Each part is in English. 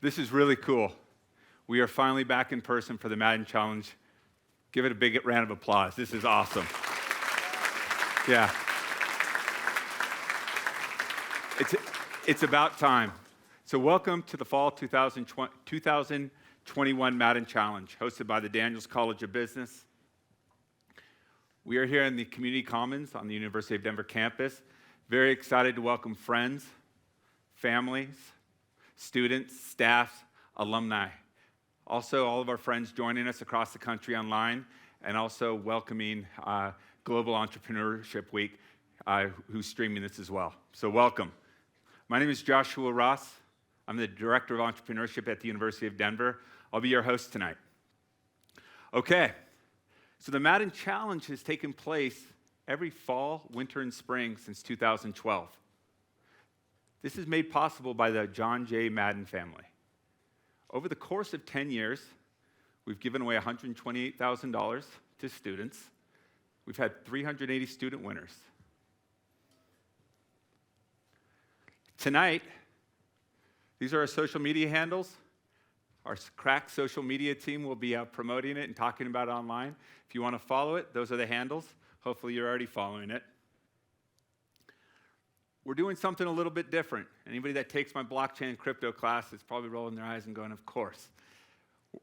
This is really cool. We are finally back in person for the Madden Challenge. Give it a big round of applause. This is awesome. Yeah. It's about time. So welcome to the Fall 2021 Madden Challenge, hosted by the Daniels College of Business. We are here in the Community Commons on the University of Denver campus. Very excited to welcome friends, families, students, staff, alumni. Also, all of our friends joining us across the country online, and also welcoming Global Entrepreneurship Week, who's streaming this as well. So welcome. My name is Joshua Ross. I'm the Director of Entrepreneurship at the University of Denver. I'll be your host tonight. Okay, so the Madden Challenge has taken place every fall, winter, and spring since 2012. This is made possible by the John J. Madden family. Over the course of 10 years, we've given away $128,000 to students. We've had 380 student winners. Tonight, these are our social media handles. Our crack social media team will be promoting it and talking about it online. If you want to follow it, those are the handles. Hopefully you're already following it. We're doing something a little bit different. Anybody that takes my blockchain crypto class is probably rolling their eyes and going, of course.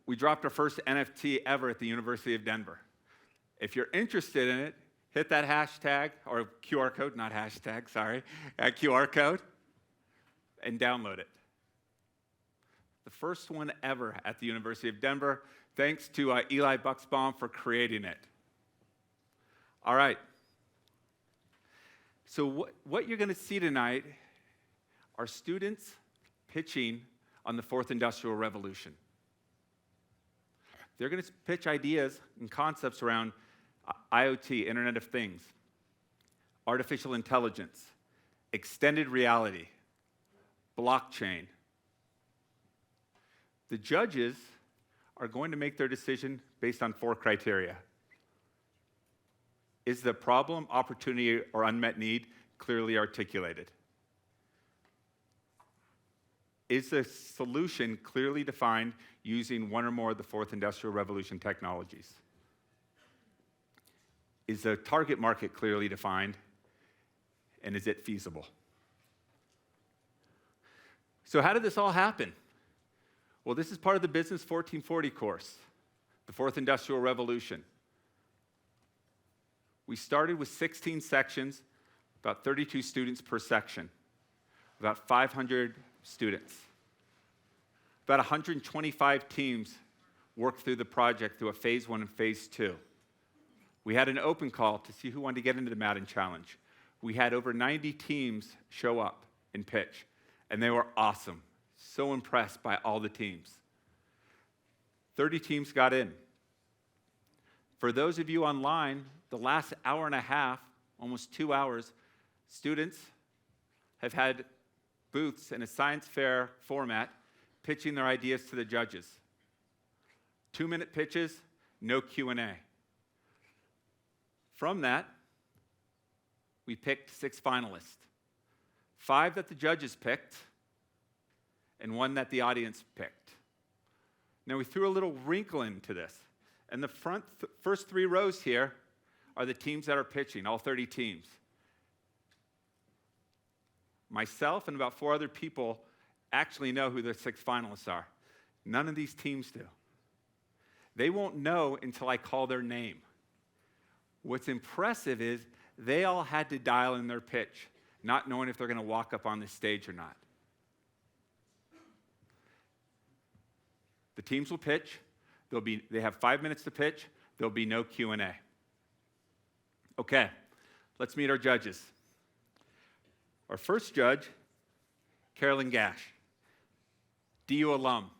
We dropped our first NFT ever at the University of Denver. If you're interested in it, hit that hashtag, or QR code, not hashtag, sorry, QR code, and download it. The first one ever at the University of Denver, thanks to Eli Bucksbaum for creating it. All right. So what you're going to see tonight are students pitching on the fourth industrial revolution. They're going to pitch ideas and concepts around IoT, Internet of Things, artificial intelligence, extended reality, blockchain. The judges are going to make their decision based on 4 criteria. Is the problem, opportunity, or unmet need clearly articulated? Is the solution clearly defined using one or more of the fourth industrial revolution technologies? Is the target market clearly defined? And is it feasible? So how did this all happen? Well, this is part of the Business 1440 course, the fourth industrial revolution. We started with 16 sections, about 32 students per section, about 500 students. About 125 teams worked through the project through a phase 1 and phase 2. We had an open call to see who wanted to get into the Madden Challenge. We had over 90 teams show up and pitch, and they were awesome. So impressed by all the teams. 30 teams got in. For those of you online, the last hour and a half, almost 2 hours, students have had booths in a science fair format pitching their ideas to the judges. 2-minute pitches, no Q&A. From that, we picked 6 finalists. 5 that the judges picked, and 1 that the audience picked. Now, we threw a little wrinkle into this. And the first 3 rows here are the teams that are pitching, all 30 teams. Myself and about 4 other people actually know who the 6 finalists are. None of these teams do. They won't know until I call their name. What's impressive is they all had to dial in their pitch, not knowing if they're going to walk up on the stage or not. The teams will pitch. They have 5 minutes to pitch. There'll be no Q&A. Okay, let's meet our judges. Our first judge, Carolyn Gash, DU alum,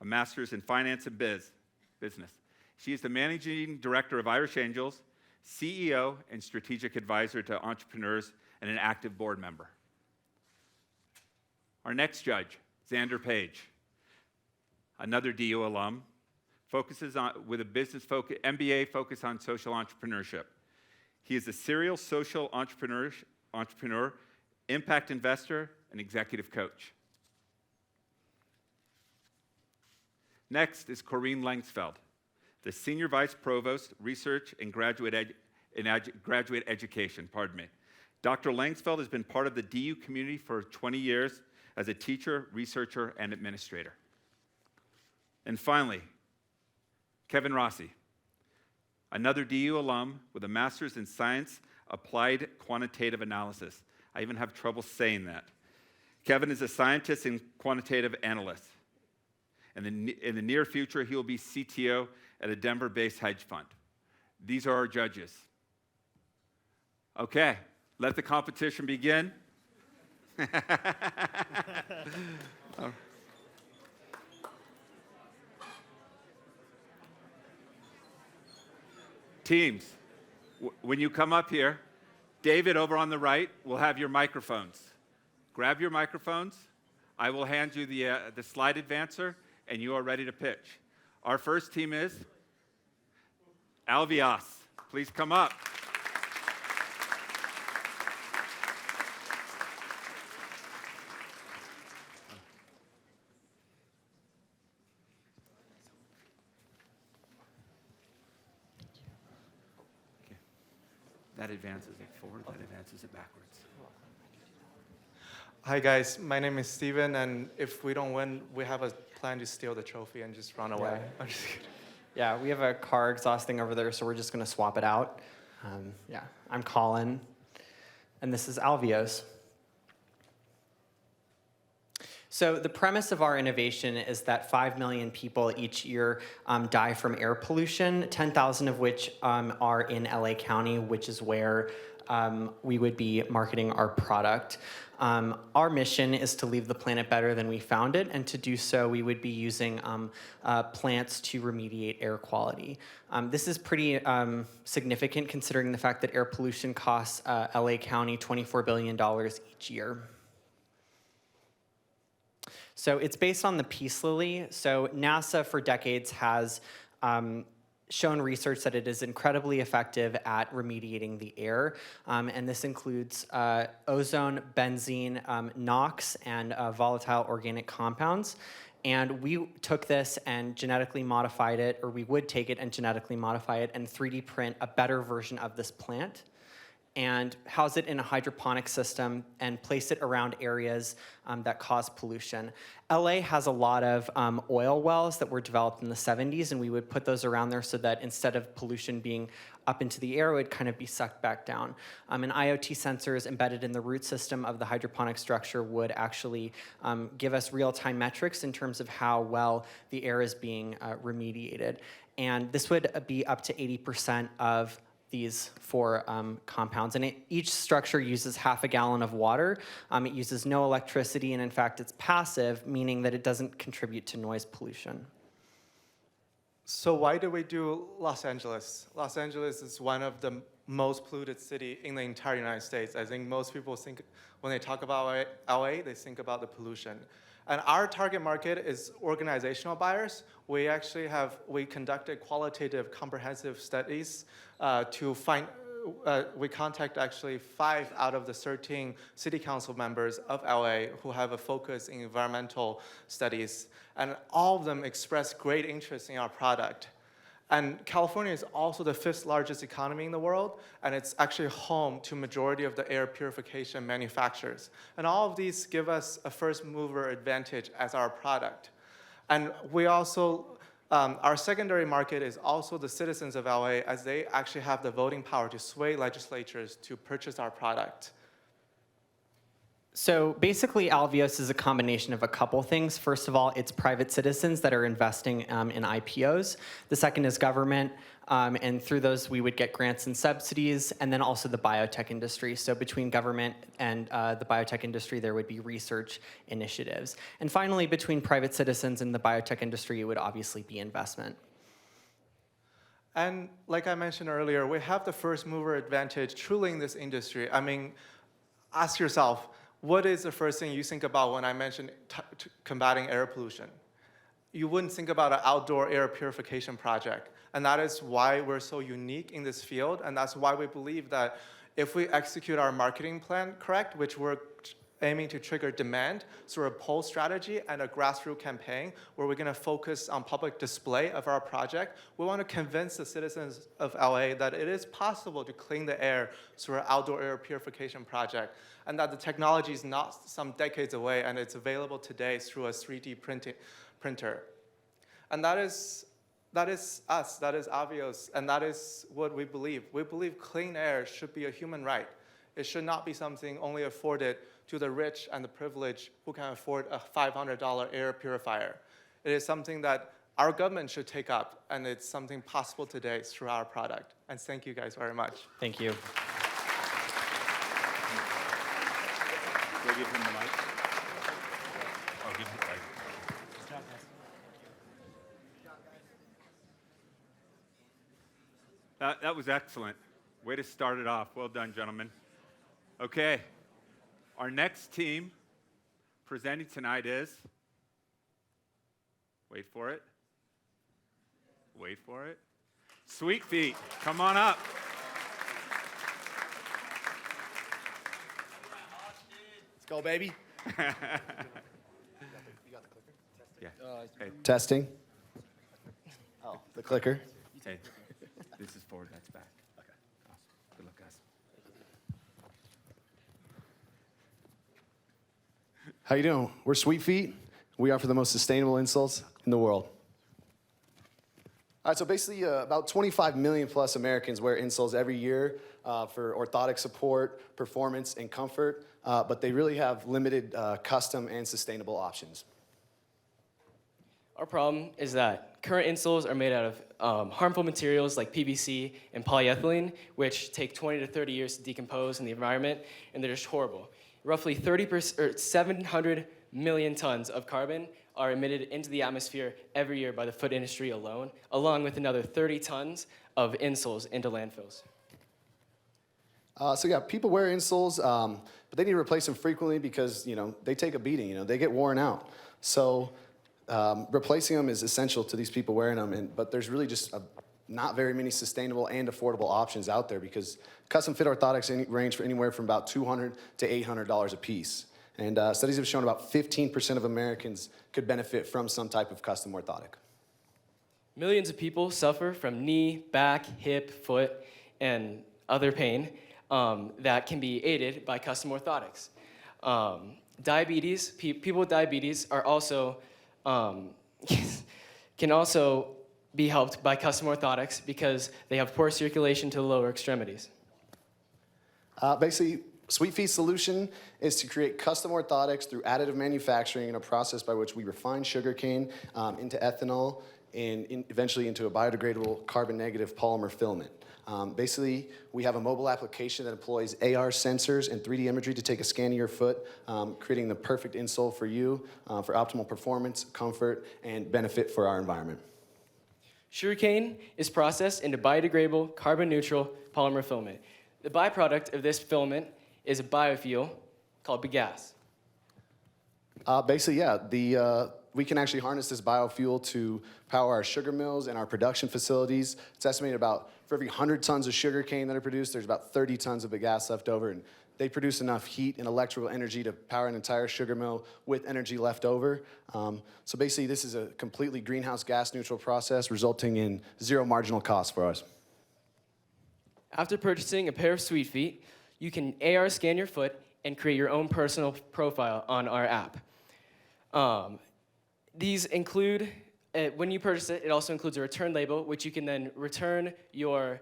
a master's in finance and business. She is the managing director of Irish Angels, CEO and strategic advisor to entrepreneurs, and an active board member. Our next judge, Xander Page, another DU alum, focuses on with a business focus, MBA focus on social entrepreneurship. He is a serial social entrepreneur, impact investor, and executive coach. Next is Corrine Langsfeld, the Senior Vice Provost, Research and Graduate Education. Dr. Langsfeld has been part of the DU community for 20 years as a teacher, researcher, and administrator. And finally, Kevin Rossi, another DU alum with a master's in science applied quantitative analysis. I even have trouble saying that. Kevin is a scientist and quantitative analyst. And in the near future, he will be CTO at a Denver-based hedge fund. These are our judges. Okay, let the competition begin. Teams, when you come up here, David over on the right will have your microphones. Grab your microphones. I will hand you the slide advancer, and you are ready to pitch. Our first team is Alveos. Please come up. That advances it forward, that advances it backwards. Hi guys, my name is Steven, and if we don't win, we have a plan to steal the trophy and just run away. I'm just kidding. Yeah, we have a car exhaust thing over there, so we're just going to swap it out. Yeah, I'm Colin, and this is Alveos. So the premise of our innovation is that 5 million people each year die from air pollution, 10,000 of which are in LA County, which is where we would be marketing our product. Our mission is to leave the planet better than we found it, and to do so, we would be using plants to remediate air quality. This is pretty significant considering the fact that air pollution costs LA County $24 billion each year. So it's based on the peace lily. So NASA for decades has shown research that it is incredibly effective at remediating the air. And this includes ozone, benzene, NOx, and volatile organic compounds. And we took this and genetically modified it, or we would take it and genetically modify it and 3D print a better version of this plant and house it in a hydroponic system and place it around areas that cause pollution. LA has a lot of oil wells that were developed in the 70s, and we would put those around there so that instead of pollution being up into the air, it would kind of be sucked back down. And IoT sensors embedded in the root system of the hydroponic structure would actually give us real-time metrics in terms of how well the air is being remediated. And this would be up to 80% of these 4 compounds. And each structure uses half a gallon of water. It uses no electricity, and in fact, it's passive, meaning that it doesn't contribute to noise pollution. So why do we do Los Angeles? Los Angeles is one of the most polluted city in the entire United States. I think most people think, when they talk about LA, they think about the pollution. And our target market is organizational buyers. We conducted qualitative, comprehensive studies to find, we contact actually 5 out of the 13 city council members of LA who have a focus in environmental studies. And all of them expressed great interest in our product. And California is also the 5th largest economy in the world, and it's actually home to majority of the air purification manufacturers. And all of these give us a first mover advantage as our product. And we also, our secondary market is also the citizens of LA, as they actually have the voting power to sway legislatures to purchase our product. So basically, Alveos is a combination of a couple things. First of all, it's private citizens that are investing in IPOs. The second is government, and through those, we would get grants and subsidies, and then also the biotech industry. So between government and the biotech industry, there would be research initiatives. And finally, between private citizens and the biotech industry, it would obviously be investment. And like I mentioned earlier, we have the first mover advantage truly in this industry. I mean, ask yourself, what is the first thing you think about when I mention combating air pollution? You wouldn't think about an outdoor air purification project. And that is why we're so unique in this field. And that's why we believe that if we execute our marketing plan correct, which we're aiming to trigger demand through a poll strategy and a grassroots campaign where we're going to focus on public display of our project. We want to convince the citizens of LA that it is possible to clean the air through an outdoor air purification project, and that the technology is not some decades away, and it's available today through a 3D printer. And that is us, that is Alveos, and that is what we believe. We believe clean air should be a human right. It should not be something only afforded to the rich and the privileged who can afford a $500 air purifier. It is something that our government should take up, and it's something possible today through our product. And thank you guys very much. Thank you. Will you give him the mic? Oh, give him the mic. That was excellent. Way to start it off. Well done, gentlemen. Okay. Our next team presenting tonight is, wait for it. Wait for it. Sweet Feet. Come on up. Let's go, baby. Yeah. Hey, Testing. Oh, the clicker. hey. This is forward, that's back. Okay. Awesome. Good luck, guys. How you doing? We're Sweet Feet. We offer the most sustainable insoles in the world. All right, so basically about 25 million plus Americans wear insoles every year for orthotic support, performance, and comfort, but they really have limited custom and sustainable options. Our problem is that current insoles are made out of harmful materials like PVC and polyethylene, which take 20 to 30 years to decompose in the environment, and they're just horrible. Roughly 700 million tons of carbon are emitted into the atmosphere every year by the foot industry alone, along with another 30 tons of insoles into landfills. So yeah, people wear insoles, but they need to replace them frequently because they take a beating. They get worn out. So replacing them is essential to these people wearing them, but there's really just not very many sustainable and affordable options out there because custom fit orthotics range for anywhere from about $200 to $800 a piece. And studies have shown about 15% of Americans could benefit from some type of custom orthotic. Millions of people suffer from knee, back, hip, foot, and other pain that can be aided by custom orthotics. People with diabetes are also can also be helped by custom orthotics because they have poor circulation to the lower extremities. Basically, Sweet Feet's solution is to create custom orthotics through additive manufacturing in a process by which we refine sugarcane into ethanol and eventually into a biodegradable carbon-negative polymer filament. Basically, we have a mobile application that employs AR sensors and 3D imagery to take a scan of your foot, creating the perfect insole for you for optimal performance, comfort, and benefit for our environment. Sugarcane is processed into biodegradable, carbon-neutral polymer filament. The byproduct of this filament is a biofuel called bagasse. Basically, yeah, we can actually harness this biofuel to power our sugar mills and our production facilities. It's estimated about for every 100 tons of sugar cane that are produced, there's about 30 tons of bagasse left over, and they produce enough heat and electrical energy to power an entire sugar mill with energy left over. So basically, this is a completely greenhouse gas neutral process, resulting in zero marginal cost for us. After purchasing a pair of Sweet Feet, you can AR scan your foot and create your own personal profile on our app. These include, when you purchase it, it also includes a return label, which you can then return your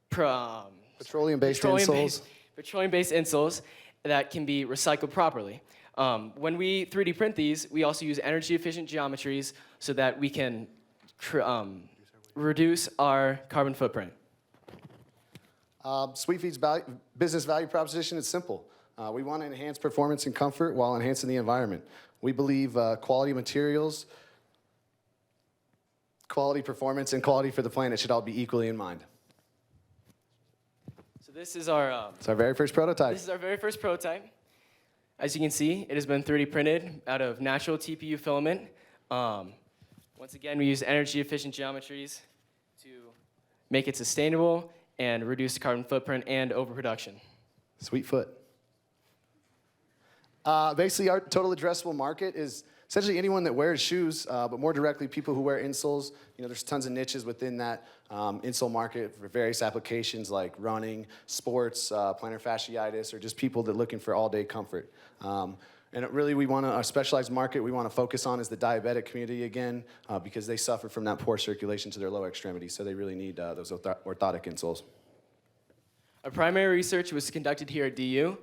Petroleum-based insoles. Petroleum-based insoles that can be recycled properly. When we 3D print these, we also use energy-efficient geometries so that we can reduce our carbon footprint. Sweet Feet's business value proposition is simple. We want to enhance performance and comfort while enhancing the environment. We believe quality materials, quality performance, and quality for the planet should all be equally in mind. So this is our It's our very first prototype. This is our very first prototype. As you can see, it has been 3D printed out of natural TPU filament. Once again, we use energy-efficient geometries to make it sustainable and reduce carbon footprint and overproduction. Sweet foot. Basically, our total addressable market is essentially anyone that wears shoes, but more directly, people who wear insoles. There's tons of niches within that insole market for various applications like running, sports, plantar fasciitis, or just people that are looking for all-day comfort. And we want a specialized market we want to focus on is the diabetic community again, because they suffer from that poor circulation to their lower extremities, so they really need those orthotic insoles. Our primary research was conducted here at DU.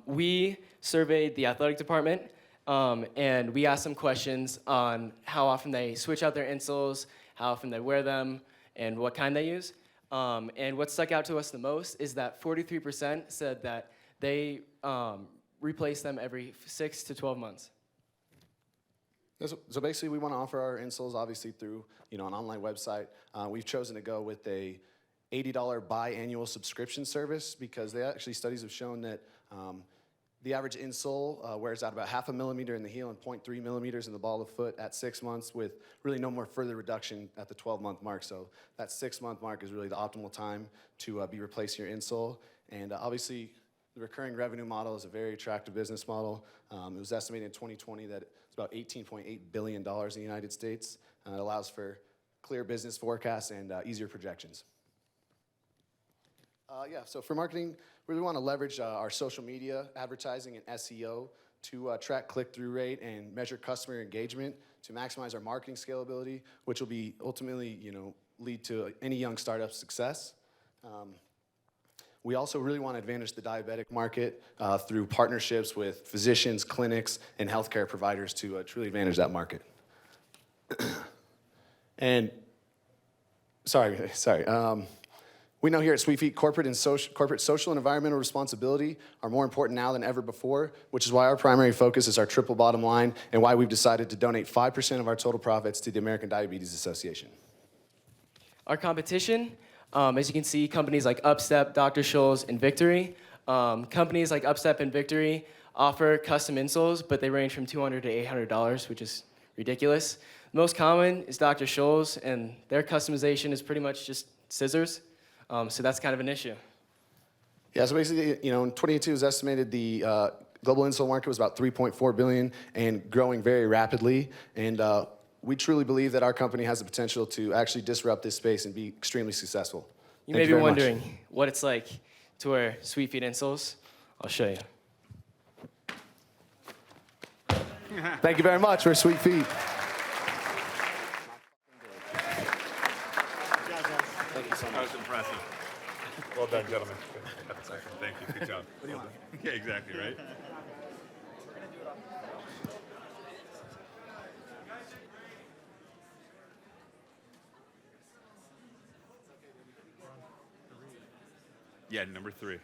We surveyed the athletic department, and we asked them questions on how often they switch out their insoles, how often they wear them, and what kind they use. And what stuck out to us the most is that 43% said that they replace them every 6 to 12 months. So basically, we want to offer our insoles obviously through an online website. We've chosen to go with a $80 biannual subscription service because studies have shown that the average insole wears out about 0.5 millimeter in the heel and 0.3 millimeters in the ball of the foot at 6 months with really no more further reduction at the 12-month mark. So that 6-month mark is really the optimal time to be replacing your insole. And obviously, the recurring revenue model is a very attractive business model. It was estimated in 2020 that it's about $18.8 billion in the United States. It allows for clear business forecasts and easier projections. So for marketing, we really want to leverage our social media, advertising, and SEO to track click-through rate and measure customer engagement to maximize our marketing scalability, which will be ultimately, lead to any young startup's success. We also really want to advantage the diabetic market through partnerships with physicians, clinics, and healthcare providers to truly advantage that market. And we know here at Sweet Feet, corporate social and environmental responsibility are more important now than ever before, which is why our primary focus is our triple bottom line and why we've decided to donate 5% of our total profits to the American Diabetes Association. Our competition, as you can see, companies like Upstep, Dr. Scholl's, and Victory. Companies like Upstep and Victory offer custom insoles, but they range from $200 to $800, which is ridiculous. The most common is Dr. Scholl's, and their customization is pretty much just scissors. So that's kind of an issue. Yeah, so basically, in 2022, it was estimated the global insole market was about $3.4 billion and growing very rapidly. And we truly believe that our company has the potential to actually disrupt this space and be extremely successful. You may be wondering what it's like to wear Sweet Feet insoles. I'll show you. Thank you very much for Sweet Feet. That was impressive. Well done, gentlemen. Thank you. Good job. What do you want? Yeah, exactly, right? Yeah, number 3.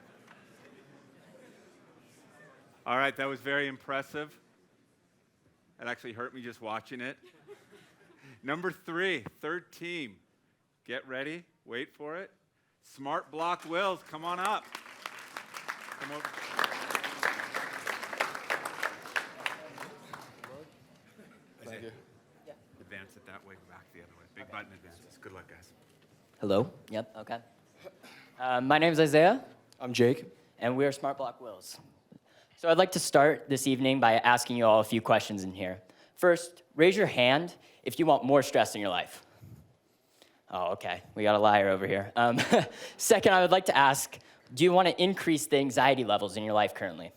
All right, that was very impressive. It actually hurt me just watching it. Number 3, third team. Get ready. Wait for it. Smart Block Wills, come on up. Come over. Thank you. Advance it that way, back the other way. Big button advances. Good luck, guys. Hello. Yep. Okay. My name is Isaiah, I'm Jake. and we are Smart Block Wills. So I'd like to start this evening by asking you all a few questions in here. First, raise your hand if you want more stress in your life. Oh, okay. We got a liar over here. Second, I would like to ask, do you want to increase the anxiety levels in your life currently?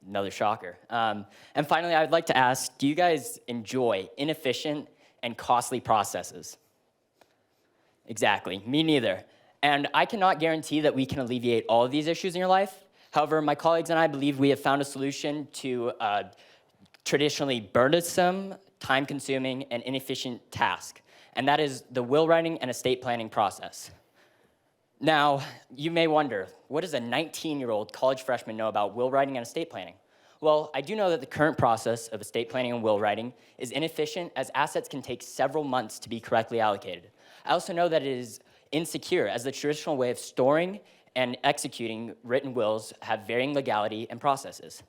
Another shocker. And finally, I would like to ask, do you guys enjoy inefficient and costly processes? Exactly. Me neither. And I cannot guarantee that we can alleviate all of these issues in your life. However, my colleagues and I believe we have found a solution to traditionally burdensome, time-consuming, and inefficient task. And that is the will writing and estate planning process. Now, you may wonder, what does a 19-year-old college freshman know about will writing and estate planning? Well, I do know that the current process of estate planning and will writing is inefficient as assets can take several months to be correctly allocated. I also know that it is insecure as the traditional way of storing and executing written wills have varying legality and processes.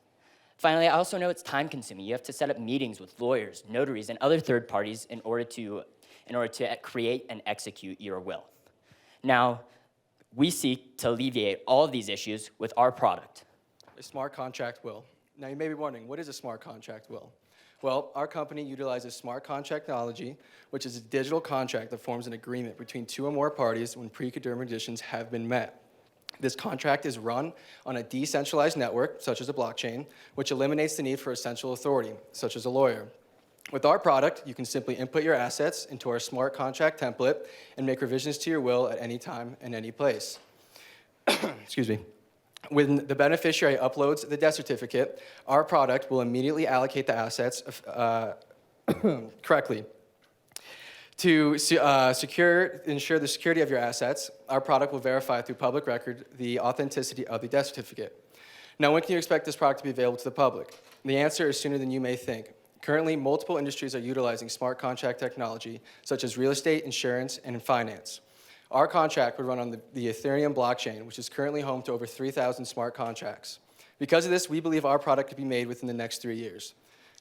Finally, I also know it's time-consuming. You have to set up meetings with lawyers, notaries, and other third parties in order to create and execute your will. Now, we seek to alleviate all of these issues with our product. A smart contract will. Now you may be wondering, what is a smart contract will? Well, our company utilizes smart contract technology, which is a digital contract that forms an agreement between two or more parties when predetermined conditions have been met. This contract is run on a decentralized network, such as a blockchain, which eliminates the need for a central authority, such as a lawyer. With our product, you can simply input your assets into our smart contract template and make revisions to your will at any time and any place. Excuse me. When the beneficiary uploads the death certificate, our product will immediately allocate the assets correctly. To ensure the security of your assets, our product will verify through public record the authenticity of the death certificate. Now, when can you expect this product to be available to the public? The answer is sooner than you may think. Currently, multiple industries are utilizing smart contract technology, such as real estate, insurance, and finance. Our contract would run on the Ethereum blockchain, which is currently home to over 3,000 smart contracts. Because of this, we believe our product could be made within the next 3 years.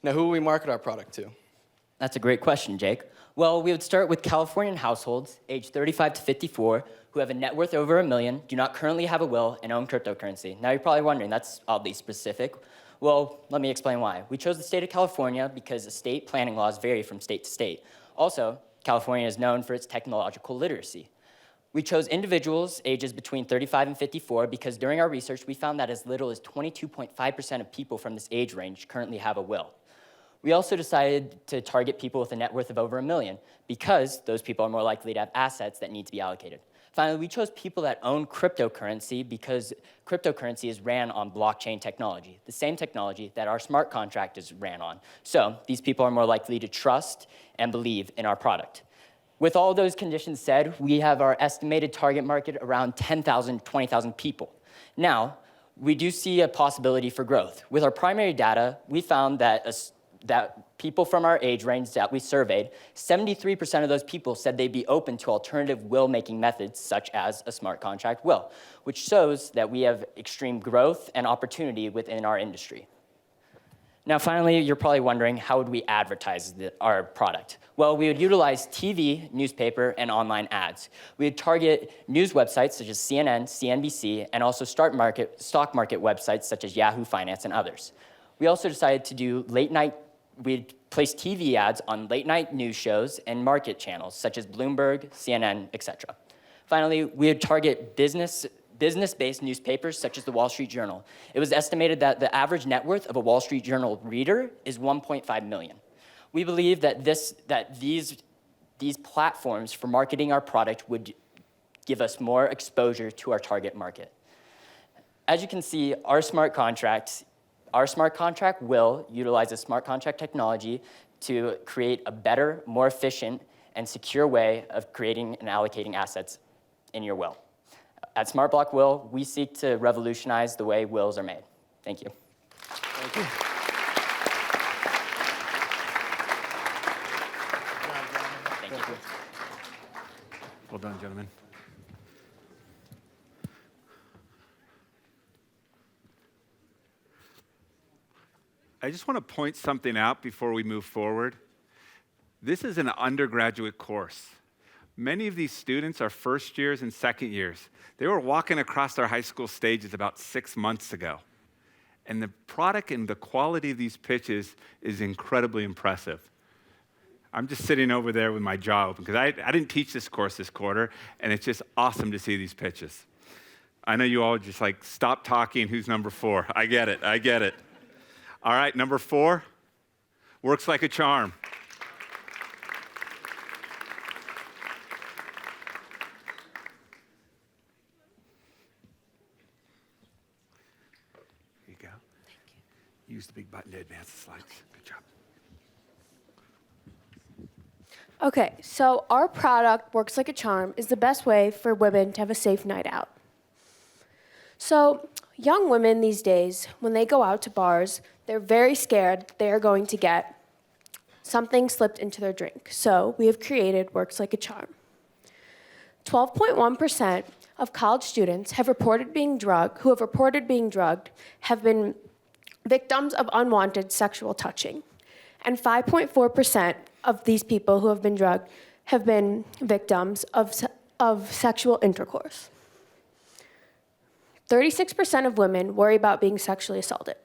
Now, who will we market our product to? That's a great question, Jake. Well, we would start with Californian households aged 35 to 54 who have a net worth over $1 million, do not currently have a will, and own cryptocurrency. Now, you're probably wondering, that's oddly specific. Well, let me explain why. We chose the state of California because estate planning laws vary from state to state. Also, California is known for its technological literacy. We chose individuals ages between 35 and 54 because during our research, we found that as little as 22.5% of people from this age range currently have a will. We also decided to target people with a net worth of over $1 million because those people are more likely to have assets that need to be allocated. Finally, we chose people that own cryptocurrency because cryptocurrency is ran on blockchain technology, the same technology that our smart contract is ran on. So these people are more likely to trust and believe in our product. With all those conditions said, we have our estimated target market around 10,000, 20,000 people. Now, we do see a possibility for growth. With our primary data, we found that people from our age range that we surveyed, 73% of those people said they'd be open to alternative will-making methods, such as a smart contract will, which shows that we have extreme growth and opportunity within our industry. Now, finally, you're probably wondering, how would we advertise our product? Well, we would utilize TV, newspaper, and online ads. We would target news websites such as CNN, CNBC, and also stock market websites such as Yahoo Finance and others. We also decided to do we'd place TV ads on late-night news shows and market channels such as Bloomberg, CNN, etc. Finally, we would target business-based newspapers such as the Wall Street Journal. It was estimated that the average net worth of a Wall Street Journal reader is $1.5 million. We believe that these platforms for marketing our product would give us more exposure to our target market. As you can see, our smart contract will utilize a smart contract technology to create a better, more efficient, and secure way of creating and allocating assets in your will. At SmartBlock Will, we seek to revolutionize the way wills are made. Thank you. Thank you. Thank you. Well done, gentlemen. I just want to point something out before we move forward. This is an undergraduate course. Many of these students are first years and second years. They were walking across our high school stages about 6 months ago. And the product and the quality of these pitches is incredibly impressive. I'm just sitting over there with my jaw open because I didn't teach this course this quarter, and it's just awesome to see these pitches. I know you all just like, stop talking, who's number 4? I get it. All right, number 4, works like a charm. Here you go. Thank you. Use the big button to advance the slides. Good job. Okay, so our product, Works Like a Charm, is the best way for women to have a safe night out. So young women these days, when they go out to bars, they're very scared they are going to get something slipped into their drink. So we have created Works Like a Charm. 12.1% of college students who have reported being drugged have been victims of unwanted sexual touching. And 5.4% of these people who have been drugged have been victims of of sexual intercourse. 36% of women worry about being sexually assaulted.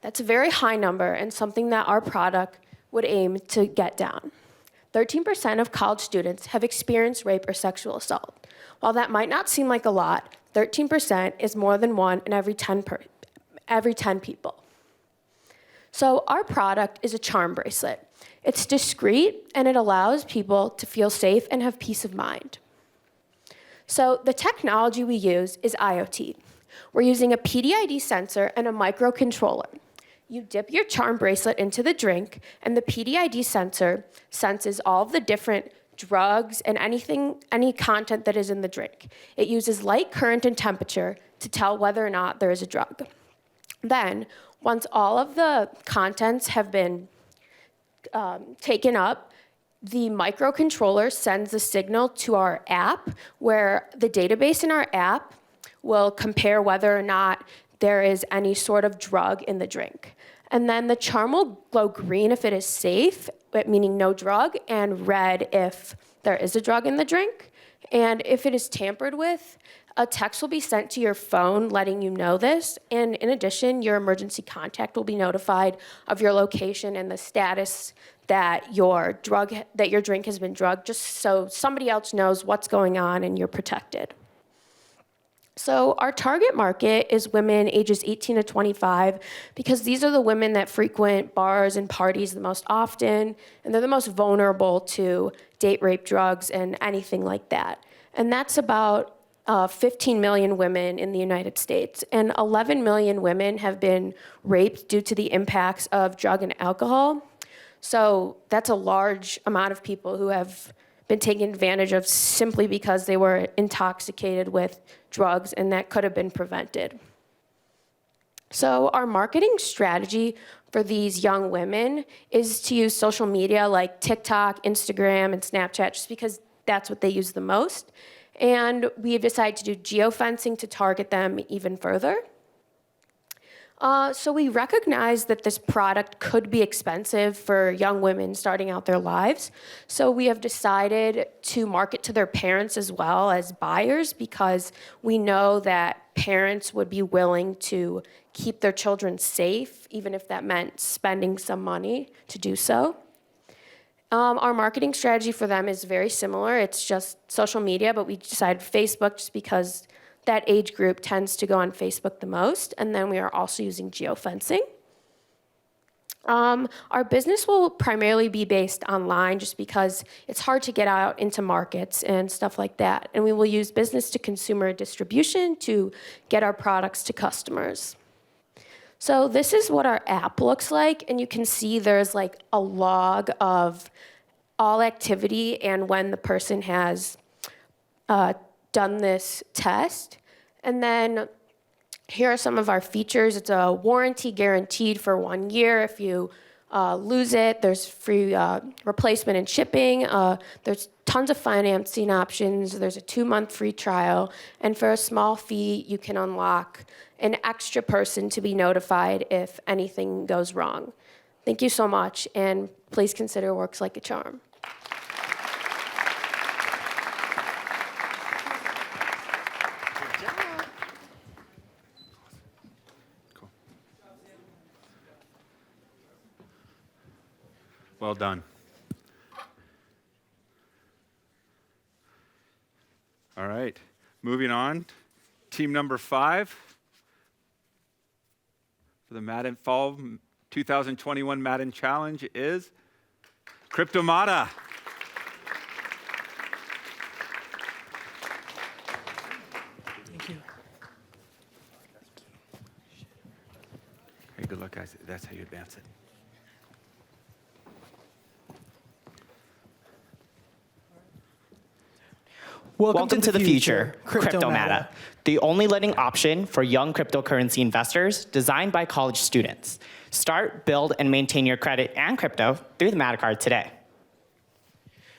That's a very high number and something that our product would aim to get down. 13% of college students have experienced rape or sexual assault. While that might not seem like a lot, 13% is more than one in every 10 people. So our product is a charm bracelet. It's discreet and it allows people to feel safe and have peace of mind. So the technology we use is IoT. We're using a PDID sensor and a microcontroller. You dip your charm bracelet into the drink, and the PDID sensor senses all of the different drugs and any content that is in the drink. It uses light, current, and temperature to tell whether or not there is a drug. Then, once all of the contents have been taken up, the microcontroller sends a signal to our app, where the database in our app will compare whether or not there is any sort of drug in the drink. And then the charm will glow green if it is safe, meaning no drug, and red if there is a drug in the drink. And if it is tampered with, a text will be sent to your phone letting you know this. And in addition, your emergency contact will be notified of your location and the status that your drink has been drugged, just so somebody else knows what's going on and you're protected. So our target market is women ages 18 to 25 because these are the women that frequent bars and parties the most often, and they're the most vulnerable to date rape, drugs, and anything like that. And that's about 15 million women in the United States, and 11 million women have been raped due to the impacts of drug and alcohol. So that's a large amount of people who have been taken advantage of simply because they were intoxicated with drugs, and that could have been prevented. So our marketing strategy for these young women is to use social media like TikTok, Instagram, and Snapchat, just because that's what they use the most. And we have decided to do geofencing to target them even further. So we recognize that this product could be expensive for young women starting out their lives. So we have decided to market to their parents as well as buyers, because we know that parents would be willing to keep their children safe, even if that meant spending some money to do so. Our marketing strategy for them is very similar. It's just social media, but we decided Facebook just because that age group tends to go on Facebook the most, and then we are also using geofencing. Our business will primarily be based online just because it's hard to get out into markets and stuff like that, and we will use business-to-consumer distribution to get our products to customers. So this is what our app looks like, and you can see there's like a log of all activity and when the person has done this test. And then here are some of our features. It's a warranty guaranteed for 1 year. If you lose it, there's free replacement and shipping. There's tons of financing options. There's a 2-month free trial. And for a small fee, you can unlock an extra person to be notified if anything goes wrong. Thank you so much, and please consider Works Like a Charm. Well done. All right, moving on. Team number 5 for the Madden Fall 2021 Madden Challenge is Kryptomata. Thank you. Hey, good luck, guys. That's how you advance it. Welcome to the future, Kryptomata, the only lending option for young cryptocurrency investors designed by college students. Start, build, and maintain your credit and crypto through the Mata card today.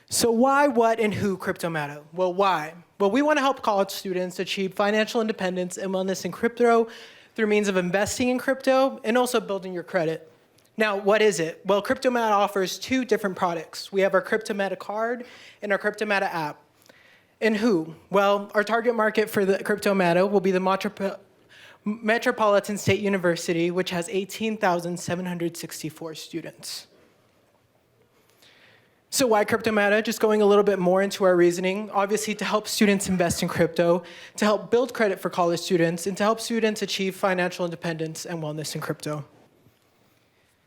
So why, what, and who Kryptomata? Well, why? Well, we want to help college students achieve financial independence and wellness in crypto through means of investing in crypto and also building your credit. Now, what is it? Well, Kryptomata offers 2 different products. We have our Kryptomata card and our Kryptomata app. And who? Well, our target market for the Kryptomata will be the Metropolitan State University, which has 18,764 students. So why Kryptomata? Just going a little bit more into our reasoning. Obviously, to help students invest in crypto, to help build credit for college students, and to help students achieve financial independence and wellness in crypto.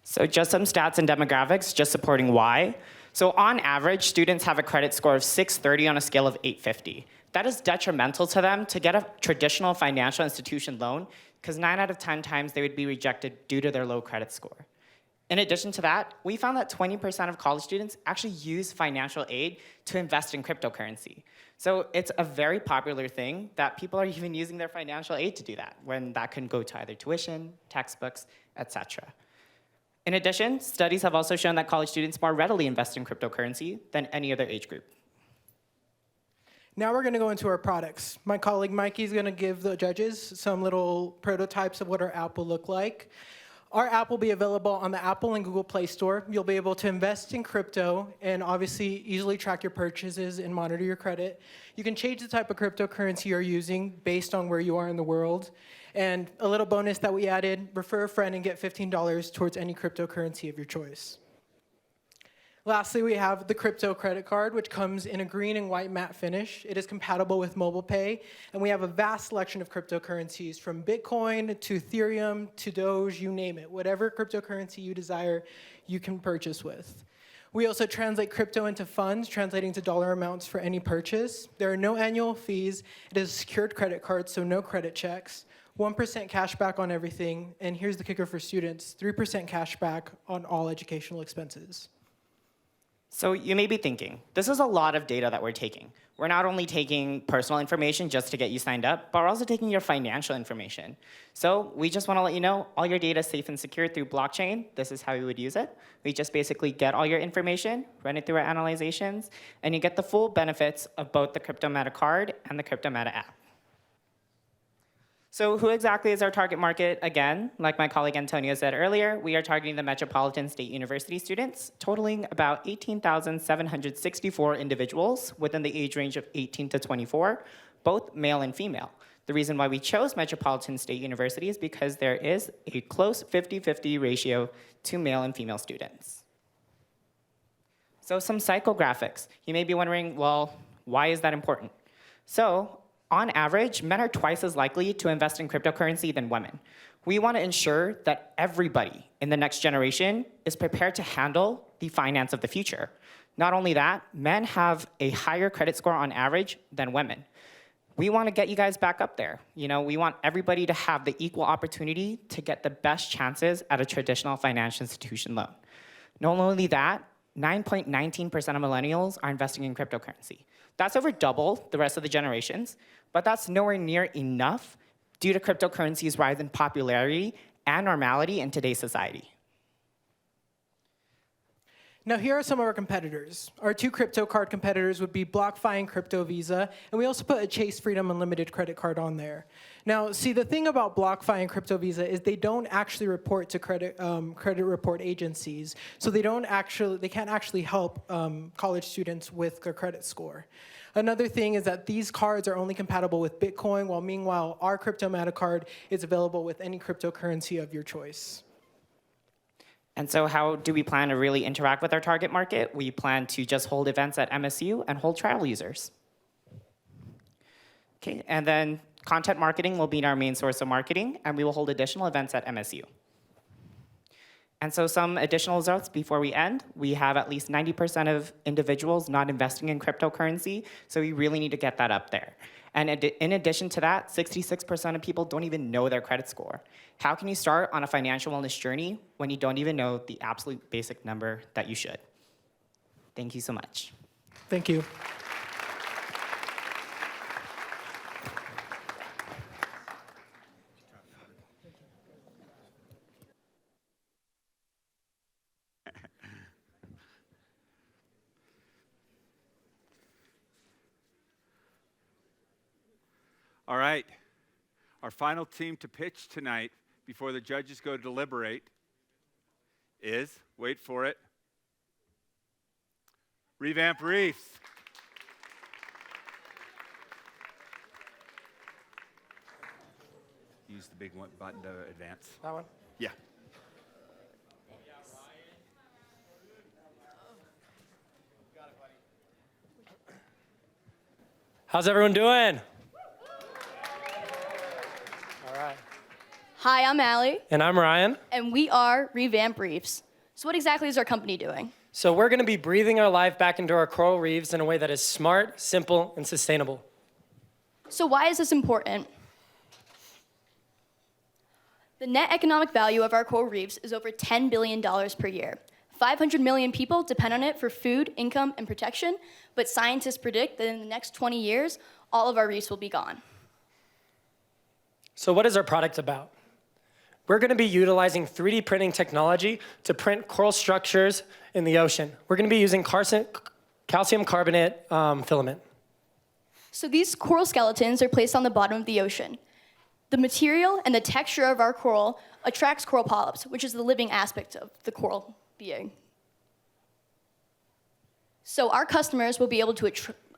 So just some stats and demographics, just supporting why. So on average, students have a credit score of 630 on a scale of 850. That is detrimental to them to get a traditional financial institution loan, because 9 out of 10 times they would be rejected due to their low credit score. In addition to that, we found that 20% of college students actually use financial aid to invest in cryptocurrency. So it's a very popular thing that people are even using their financial aid to do that, when that can go to either tuition, textbooks, etc. In addition, studies have also shown that college students more readily invest in cryptocurrency than any other age group. Now we're going to go into our products. My colleague Mikey is going to give the judges some little prototypes of what our app will look like. Our app will be available on the Apple and Google Play Store. You'll be able to invest in crypto and obviously easily track your purchases and monitor your credit. You can change the type of cryptocurrency you're using based on where you are in the world. And a little bonus that we added, refer a friend and get $15 towards any cryptocurrency of your choice. Lastly, we have the crypto credit card, which comes in a green and white matte finish. It is compatible with mobile pay, and we have a vast selection of cryptocurrencies from Bitcoin to Ethereum to Doge, you name it. Whatever cryptocurrency you desire, you can purchase with. We also translate crypto into funds, translating to dollar amounts for any purchase. There are no annual fees. It is a secured credit card, so no credit checks. 1% cash back on everything, and here's the kicker for students, 3% cash back on all educational expenses. So you may be thinking, this is a lot of data that we're taking. We're not only taking personal information just to get you signed up, but we're also taking your financial information. So we just want to let you know all your data is safe and secure through blockchain. This is how you would use it. We just basically get all your information, run it through our analyzations, and you get the full benefits of both the Kryptomata card and the Kryptomata app. So who exactly is our target market? Again, like my colleague Antonio said earlier, we are targeting the Metropolitan State University students, totaling about 18,764 individuals within the age range of 18 to 24, both male and female. The reason why we chose Metropolitan State University is because there is a close 50-50 ratio to male and female students. So some psychographics. You may be wondering, well, why is that important? So on average, men are twice as likely to invest in cryptocurrency than women. We want to ensure that everybody in the next generation is prepared to handle the finance of the future. Not only that, men have a higher credit score on average than women. We want to get you guys back up there. You know, we want everybody to have the equal opportunity to get the best chances at a traditional financial institution loan. Not only that, 9.19% of millennials are investing in cryptocurrency. That's over double the rest of the generations, but that's nowhere near enough due to cryptocurrency's rise in popularity and normality in today's society. Now here are some of our competitors. Our two crypto card competitors would be BlockFi and Crypto Visa, and we also put a Chase Freedom Unlimited credit card on there. Now, see, the thing about BlockFi and Crypto Visa is they don't actually report to credit report agencies, so they can't actually help college students with their credit score. Another thing is that these cards are only compatible with Bitcoin, while meanwhile our Kryptomata card is available with any cryptocurrency of your choice. And so how do we plan to really interact with our target market? We plan to just hold events at MSU and hold trial users. Okay, and then content marketing will be our main source of marketing, and we will hold additional events at MSU. And so some additional results before we end. We have at least 90% of individuals not investing in cryptocurrency, so we really need to get that up there. And in addition to that, 66% of people don't even know their credit score. How can you start on a financial wellness journey when you don't even know the absolute basic number that you should? Thank you so much. Thank you. All right. Our final team to pitch tonight before the judges go to deliberate is, wait for it, Revamp Reefs. use the big one button to advance. That one? Yeah. How's everyone doing? All right. Hi, I'm Allie, And I'm Ryan. and we are Revamp Reefs. So what exactly is our company doing? So we're going to be breathing our life back into our coral reefs in a way that is smart, simple, and sustainable. So why is this important? The net economic value of our coral reefs is over $10 billion per year. 500 million people depend on it for food, income, and protection, but scientists predict that in the next 20 years, all of our reefs will be gone. So what is our product about? We're going to be utilizing 3D printing technology to print coral structures in the ocean. We're going to be using calcium carbonate filament. So these coral skeletons are placed on the bottom of the ocean. The material and the texture of our coral attracts coral polyps, which is the living aspect of the coral being. So our customers will be able to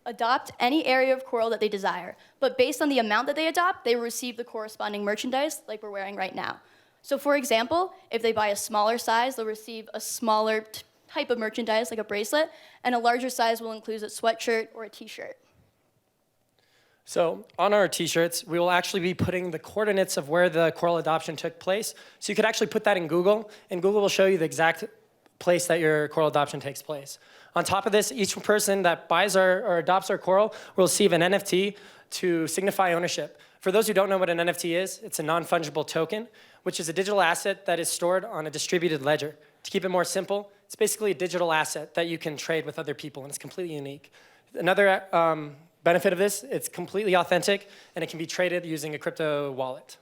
adopt any area of coral that they desire, but based on the amount that they adopt, they will receive the corresponding merchandise like we're wearing right now. So for example, if they buy a smaller size, they'll receive a smaller type of merchandise like a bracelet, and a larger size will include a sweatshirt or a t-shirt. So on our t-shirts, we will actually be putting the coordinates of where the coral adoption took place. So you could actually put that in Google, and Google will show you the exact place that your coral adoption takes place. On top of this, each person that buys or adopts our coral will receive an NFT to signify ownership. For those who don't know what an NFT is, it's a non-fungible token, which is a digital asset that is stored on a distributed ledger. To keep it more simple, it's basically a digital asset that you can trade with other people, and it's completely unique. Another benefit of this, it's completely authentic, and it can be traded using a crypto wallet.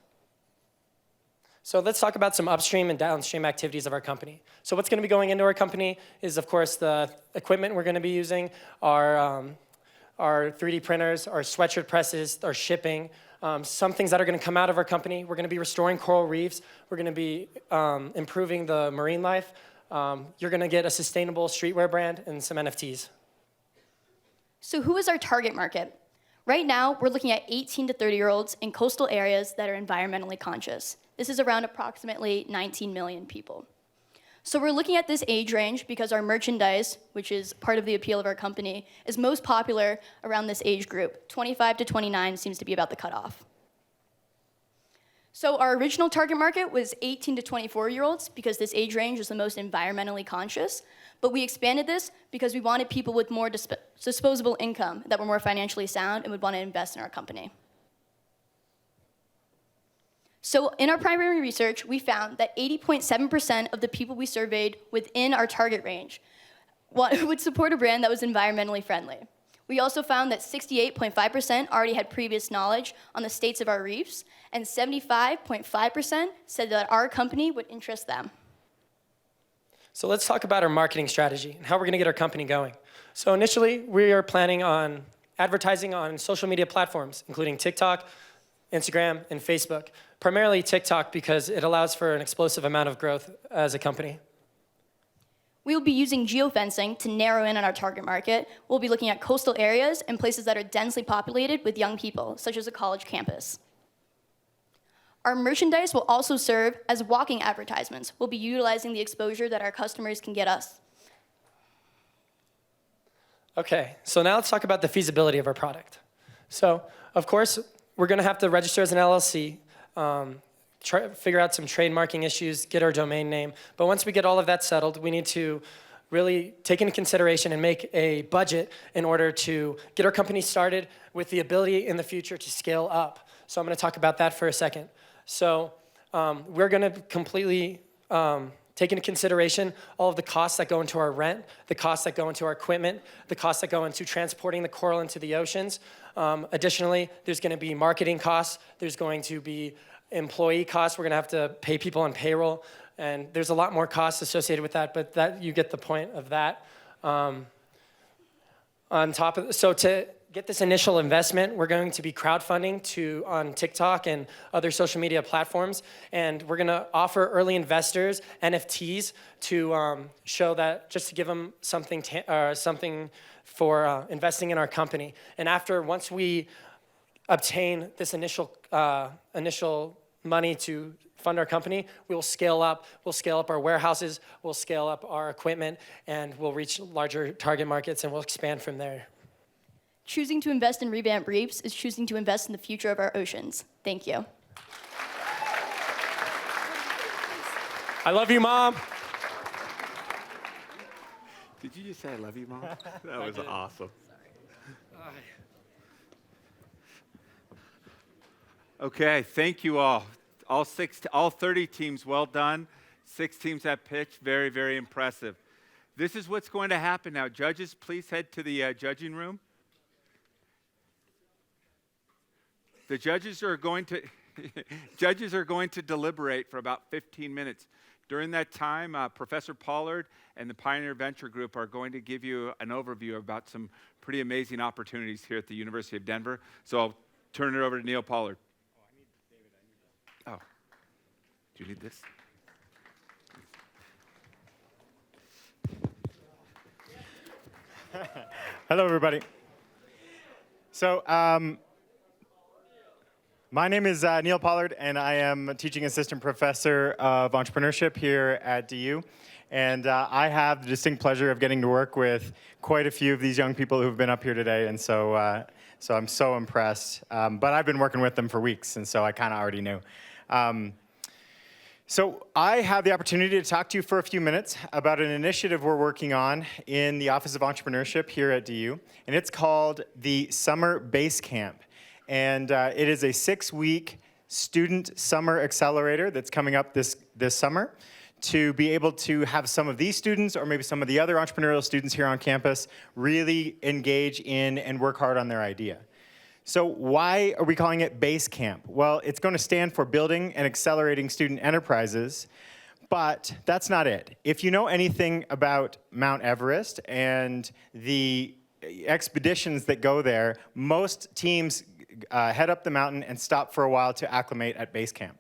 So let's talk about some upstream and downstream activities of our company. So what's going to be going into our company is, of course, the equipment we're going to be using, our 3D printers, our sweatshirt presses, our shipping, some things that are going to come out of our company. We're going to be restoring coral reefs. We're going to be improving the marine life. You're going to get a sustainable streetwear brand and some NFTs. So who is our target market? Right now, we're looking at 18 to 30-year-olds in coastal areas that are environmentally conscious. This is around approximately 19 million people. So we're looking at this age range because our merchandise, which is part of the appeal of our company, is most popular around this age group. 25 to 29 seems to be about the cutoff. So our original target market was 18 to 24-year-olds because this age range is the most environmentally conscious. But we expanded this because we wanted people with more disposable income that were more financially sound and would want to invest in our company. So in our primary research, we found that 80.7% of the people we surveyed within our target range would support a brand that was environmentally friendly. We also found that 68.5% already had previous knowledge on the states of our reefs, and 75.5% said that our company would interest them. So let's talk about our marketing strategy and how we're going to get our company going. So initially, we are planning on advertising on social media platforms, including TikTok, Instagram, and Facebook. Primarily TikTok because it allows for an explosive amount of growth as a company. We will be using geofencing to narrow in on our target market. We'll be looking at coastal areas and places that are densely populated with young people, such as a college campus. Our merchandise will also serve as walking advertisements. We'll be utilizing the exposure that our customers can get us. Okay, so now let's talk about the feasibility of our product. So, of course, we're going to have to register as an LLC, figure out some trademarking issues, get our domain name. But once we get all of that settled, we need to really take into consideration and make a budget in order to get our company started with the ability in the future to scale up. So I'm going to talk about that for a second. So we're going to completely take into consideration all of the costs that go into our rent, the costs that go into our equipment, the costs that go into transporting the coral into the oceans. Additionally, there's going to be marketing costs. There's going to be employee costs. We're going to have to pay people on payroll. And there's a lot more costs associated with that, but that you get the point of that. On top of, so to get this initial investment, we're going to be crowdfunding on TikTok and other social media platforms, and we're going to offer early investors NFTs to show that, just to give them something for investing in our company. And once we obtain this initial money to fund our company, we will scale up. We'll scale up our warehouses, we'll scale up our equipment, and we'll reach larger target markets, and we'll expand from there. Choosing to invest in Revamp Reefs is choosing to invest in the future of our oceans. Thank you. I love you, Mom. Did you just say I love you, Mom? That was awesome. Okay, thank you all. All 30 teams, well done. 6 teams that pitched, very, very impressive. This is what's going to happen now. Judges, please head to the judging room. The judges are going to deliberate for about 15 minutes. During that time, Professor Pollard and the Pioneer Venture Group are going to give you an overview about some pretty amazing opportunities here at the University of Denver. So I'll turn it over to Neil Pollard. Oh, do you need this? Hello, everybody. So, my name is Neil Pollard, and I am a teaching assistant professor of entrepreneurship here at DU. And I have the distinct pleasure of getting to work with quite a few of these young people who've been up here today, and so I'm so impressed. But I've been working with them for weeks, and so I kind of already knew. So I have the opportunity to talk to you for a few minutes about an initiative we're working on in the Office of Entrepreneurship here at DU, and it's called the Summer Base Camp. And it is a 6-week student summer accelerator that's coming up this summer to be able to have some of these students or maybe some of the other entrepreneurial students here on campus really engage in and work hard on their idea. So why are we calling it Base Camp? Well, it's going to stand for Building and Accelerating Student Enterprises, but that's not it. If you know anything about Mount Everest and the expeditions that go there, most teams head up the mountain and stop for a while to acclimate at base camp.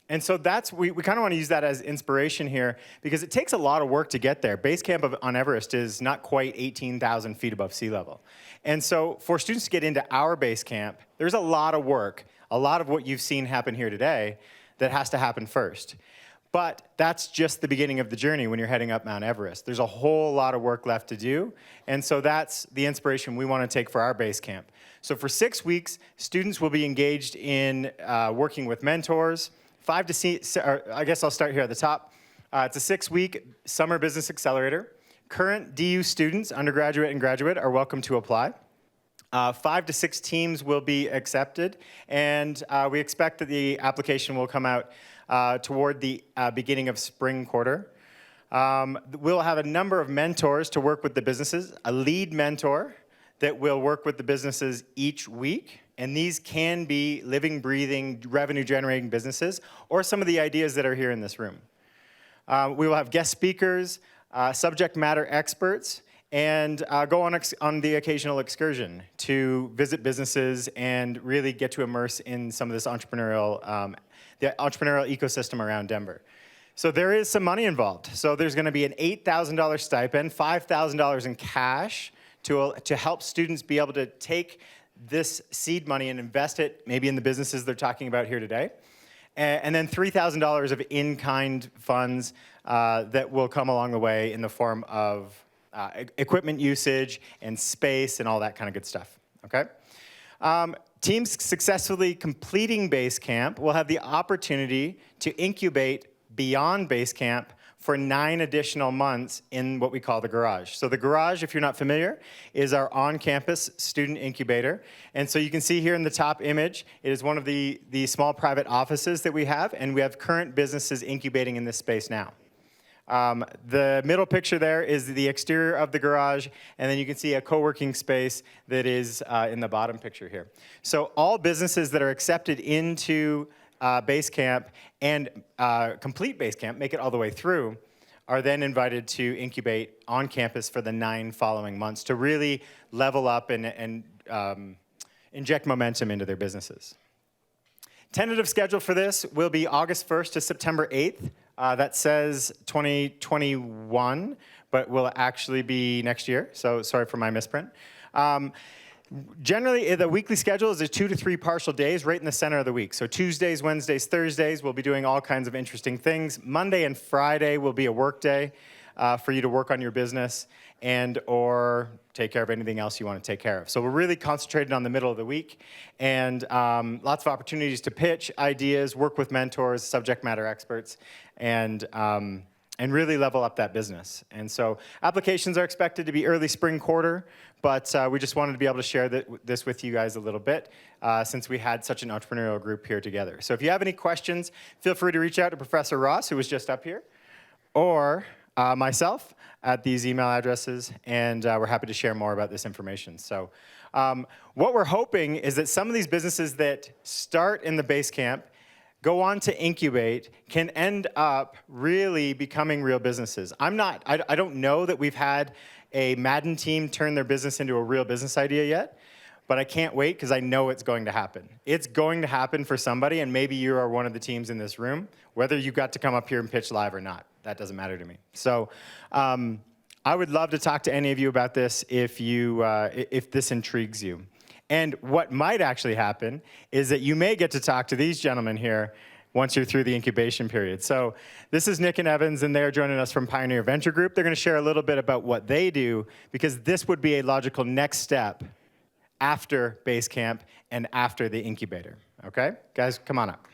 And so we kind of want to use that as inspiration here because it takes a lot of work to get there. Base camp on Everest is not quite 18,000 feet above sea level. And so for students to get into our base camp, there's a lot of work, a lot of what you've seen happen here today that has to happen first. But that's just the beginning of the journey when you're heading up Mount Everest. There's a whole lot of work left to do. And so that's the inspiration we want to take for our base camp. So for 6 weeks, students will be engaged in working with mentors. I guess I'll start here at the top. It's a 6-week summer business accelerator. Current DU students, undergraduate and graduate, are welcome to apply. 5 to 6 teams will be accepted, and we expect that the application will come out toward the beginning of spring quarter. We'll have a number of mentors to work with the businesses, a lead mentor that will work with the businesses each week. And these can be living, breathing, revenue-generating businesses or some of the ideas that are here in this room. We will have guest speakers, subject matter experts, and go on the occasional excursion to visit businesses and really get to immerse in some of this entrepreneurial, the entrepreneurial ecosystem around Denver. So there is some money involved. So there's going to be an $8,000 stipend, $5,000 in cash to help students be able to take this seed money and invest it maybe in the businesses they're talking about here today. And then $3,000 of in-kind funds that will come along the way in the form of equipment usage and space and all that kind of good stuff, okay? Teams successfully completing base camp will have the opportunity to incubate beyond base camp for 9 additional months in what we call the garage. So the garage, if you're not familiar, is our on-campus student incubator. And so you can see here in the top image, it is one of the small private offices that we have, and we have current businesses incubating in this space now. The middle picture there is the exterior of the garage, and then you can see a co-working space that is in the bottom picture here. So all businesses that are accepted into base camp and complete base camp, make it all the way through, are then invited to incubate on campus for the 9 following months to really level up and inject momentum into their businesses. Tentative schedule for this will be August 1st to September 8th. That says 2021, but will actually be next year, so sorry for my misprint. Generally, the weekly schedule is 2 to 3 partial days right in the center of the week. So Tuesdays, Wednesdays, Thursdays, we'll be doing all kinds of interesting things. Monday and Friday will be a work day for you to work on your business and or take care of anything else you want to take care of. So we're really concentrated on the middle of the week, and lots of opportunities to pitch ideas, work with mentors, subject matter experts, and really level up that business. And so applications are expected to be early spring quarter, but we just wanted to be able to share this with you guys a little bit since we had such an entrepreneurial group here together. So if you have any questions, feel free to reach out to Professor Ross, who was just up here, or myself at these email addresses, and we're happy to share more about this information. So what we're hoping is that some of these businesses that start in the base camp, go on to incubate, can end up really becoming real businesses. I don't know that we've had a Madden team turn their business into a real business idea yet, but I can't wait because I know it's going to happen. It's going to happen for somebody, and maybe you are one of the teams in this room, whether you got to come up here and pitch live or not. That doesn't matter to me. So I would love to talk to any of you about this if this intrigues you. And what might actually happen is that you may get to talk to these gentlemen here once you're through the incubation period. So this is Nick and Evans, and they're joining us from Pioneer Venture Group. They're going to share a little bit about what they do, because this would be a logical next step after base camp and after the incubator. Okay? Guys, come on up.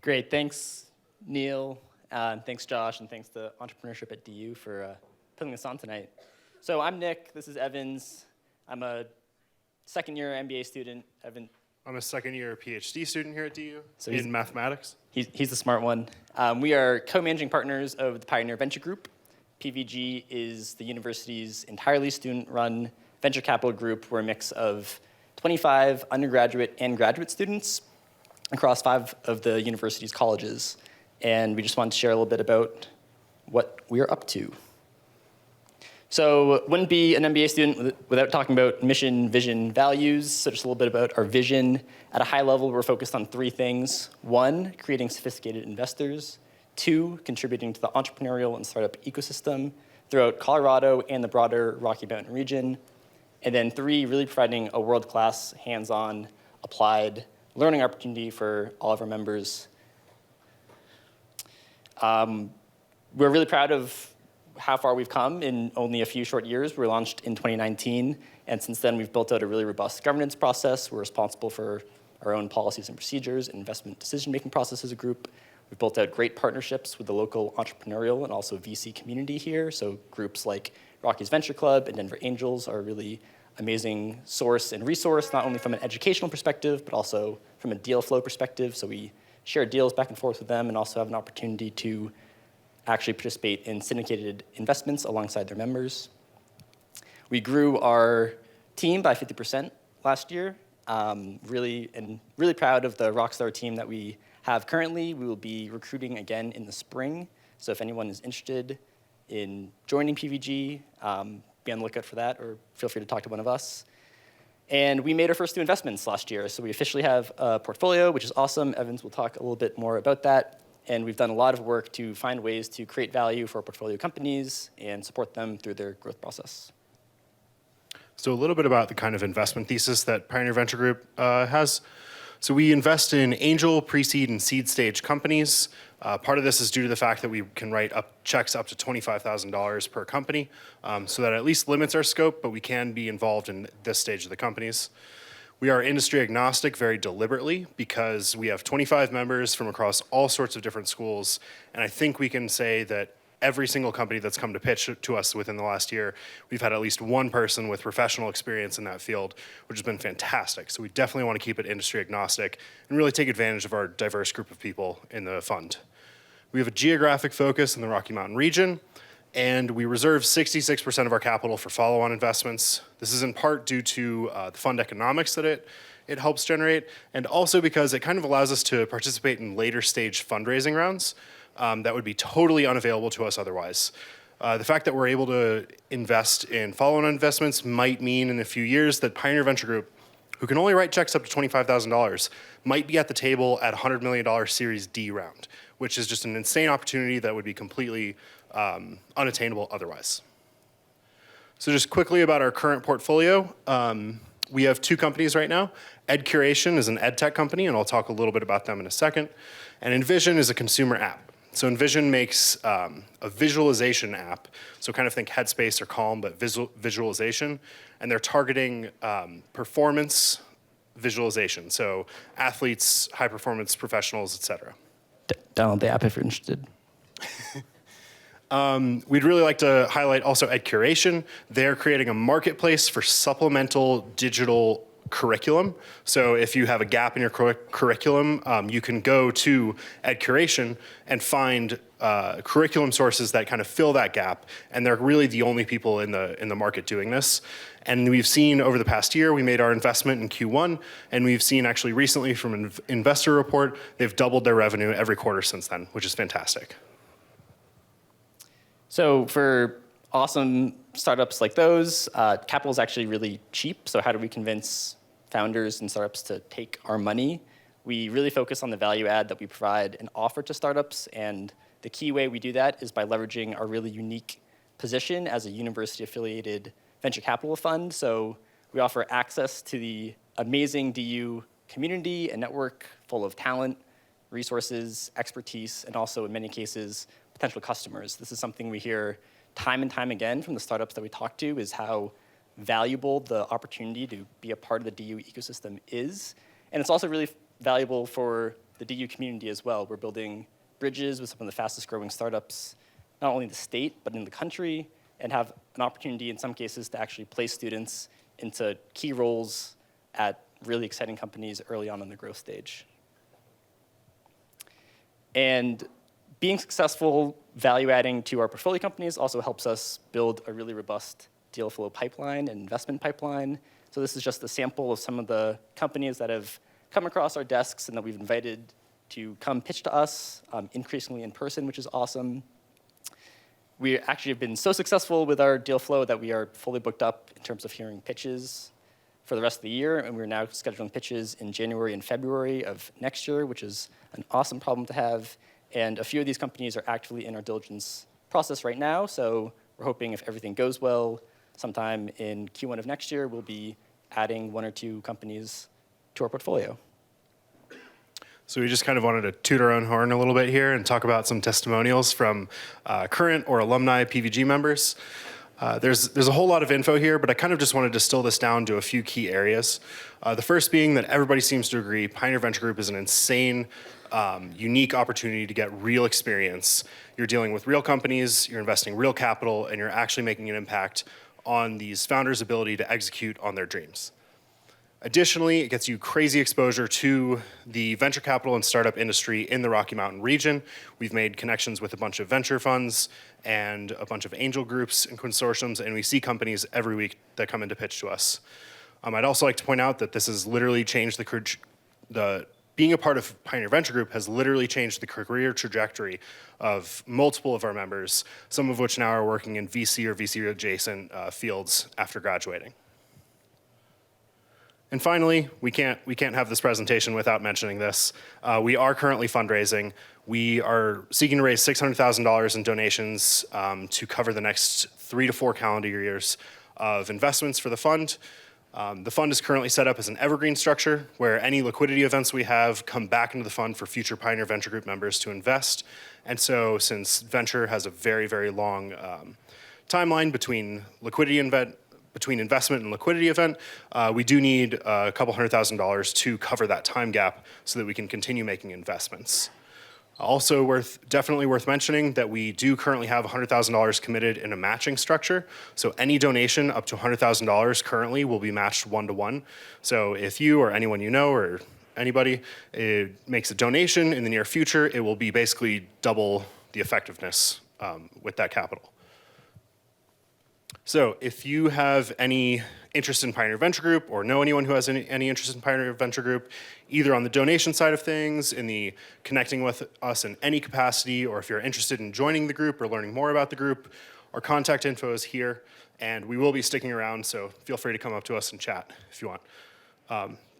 Great, thanks Neil, and thanks Josh, and thanks to Entrepreneurship at DU for putting this on tonight. So I'm Nick, this is Evans. I'm a second year MBA student. I'm a second year PhD student here at DU in mathematics. He's the smart one. We are co-managing partners of the Pioneer Venture Group. PVG is the university's entirely student-run venture capital group. We're a mix of 25 undergraduate and graduate students across 5 of the university's colleges. And we just wanted to share a little bit about what we're up to. So wouldn't be an MBA student without talking about mission, vision, values. So just a little bit about our vision. At a high level, we're focused on 3 things. 1, creating sophisticated investors. 2, contributing to the entrepreneurial and startup ecosystem throughout Colorado and the broader Rocky Mountain region. And then 3, really providing a world-class, hands-on, applied learning opportunity for all of our members. We're really proud of how far we've come in only a few short years. We were launched in 2019, and since then we've built out a really robust governance process. We're responsible for our own policies and procedures and investment decision-making process as a group. We've built out great partnerships with the local entrepreneurial and also VC community here. So groups like Rockies Venture Club and Denver Angels are really amazing source and resource, not only from an educational perspective, but also from a deal flow perspective. So we share deals back and forth with them and also have an opportunity to actually participate in syndicated investments alongside their members. We grew our team by 50% last year. Really proud of the Rockstar team that we have currently. We will be recruiting again in the spring. So if anyone is interested in joining PVG, be on the lookout for that, or feel free to talk to one of us. And we made our first 2 investments last year. So we officially have a portfolio, which is awesome. Evans will talk a little bit more about that. And we've done a lot of work to find ways to create value for our portfolio companies and support them through their growth process. So a little bit about the kind of investment thesis that Pioneer Venture Group has. So we invest in angel, pre-seed, and seed stage companies. Part of this is due to the fact that we can write checks up to $25,000 per company, so that at least limits our scope, but we can be involved in this stage of the companies. We are industry agnostic very deliberately because we have 25 members from across all sorts of different schools, and I think we can say that every single company that's come to pitch to us within the last year, we've had at least one person with professional experience in that field, which has been fantastic. So we definitely want to keep it industry agnostic and really take advantage of our diverse group of people in the fund. We have a geographic focus in the Rocky Mountain region, and we reserve 66% of our capital for follow-on investments. This is in part due to the fund economics that it helps generate, and also because it kind of allows us to participate in later stage fundraising rounds that would be totally unavailable to us otherwise. The fact that we're able to invest in follow-on investments might mean in a few years that Pioneer Venture Group, who can only write checks up to $25,000 might be at the table at $100 million Series D round, which is just an insane opportunity that would be completely unattainable otherwise. So just quickly about our current portfolio. We have 2 companies right now. Ed Curation is an ed tech company, and I'll talk a little bit about them in a second. And Envision is a consumer app. So Envision makes a visualization app. So kind of think Headspace or Calm, but visualization. And they're targeting performance visualization. So athletes, high performance professionals, et cetera. Download the app if you're interested. We'd really like to highlight also Ed Curation. They're creating a marketplace for supplemental digital curriculum. So if you have a gap in your curriculum, you can go to Ed Curation and find curriculum sources that kind of fill that gap. And they're really the only people in the market doing this. And we've seen over the past year, we made our investment in Q1, and we've seen actually recently from an investor report, they've doubled their revenue every quarter since then, which is fantastic. So for awesome startups like those, capital is actually really cheap. So how do we convince founders and startups to take our money? We really focus on the value add that we provide and offer to startups. And the key way we do that is by leveraging our really unique position as a university-affiliated venture capital fund. So we offer access to the amazing DU community and network full of talent, resources, expertise, and also in many cases, potential customers. This is something we hear time and time again from the startups that we talk to, is how valuable the opportunity to be a part of the DU ecosystem is. And it's also really valuable for the DU community as well. We're building bridges with some of the fastest growing startups, not only in the state, but in the country, and have an opportunity in some cases to actually place students into key roles at really exciting companies early on in the growth stage. And being successful value adding to our portfolio companies also helps us build a really robust deal flow pipeline and investment pipeline. So this is just a sample of some of the companies that have come across our desks and that we've invited to come pitch to us, increasingly in person, which is awesome. We actually have been so successful with our deal flow that we are fully booked up in terms of hearing pitches for the rest of the year, and we're now scheduling pitches in January and February of next year, which is an awesome problem to have. And a few of these companies are actively in our diligence process right now, so we're hoping if everything goes well, sometime in Q1 of next year, we'll be adding 1 or 2 companies to our portfolio. So we just kind of wanted to toot our own horn a little bit here and talk about some testimonials from current or alumni PVG members. There's a whole lot of info here, but I kind of just wanted to distill this down to a few key areas. The first being that everybody seems to agree Pioneer Venture Group is an insane, unique opportunity to get real experience. You're dealing with real companies, you're investing real capital, and you're actually making an impact on these founders' ability to execute on their dreams. Additionally, it gets you crazy exposure to the venture capital and startup industry in the Rocky Mountain region. We've made connections with a bunch of venture funds and a bunch of angel groups and consortiums, and we see companies every week that come in to pitch to us. I'd also like to point out that this has literally changed being a part of Pioneer Venture Group has literally changed the career trajectory of multiple of our members, some of which now are working in VC or VC adjacent fields after graduating. And finally, we can't have this presentation without mentioning this. We are currently fundraising. We are seeking to raise $600,000 in donations to cover the next 3 to 4 calendar years of investments for the fund. The fund is currently set up as an evergreen structure where any liquidity events we have come back into the fund for future Pioneer Venture Group members to invest. And so since venture has a very, very long timeline between investment and liquidity event, we do need a couple $100,000 to cover that time gap so that we can continue making investments. Also definitely worth mentioning that we do currently have $100,000 committed in a matching structure. So any donation up to $100,000 currently will be matched 1-to-1. So if you or anyone you know or anybody makes a donation in the near future, it will be basically double the effectiveness with that capital. So if you have any interest in Pioneer Venture Group or know anyone who has any interest in Pioneer Venture Group, either on the donation side of things, in the connecting with us in any capacity, or if you're interested in joining the group or learning more about the group, our contact info is here, and we will be sticking around, so feel free to come up to us and chat if you want.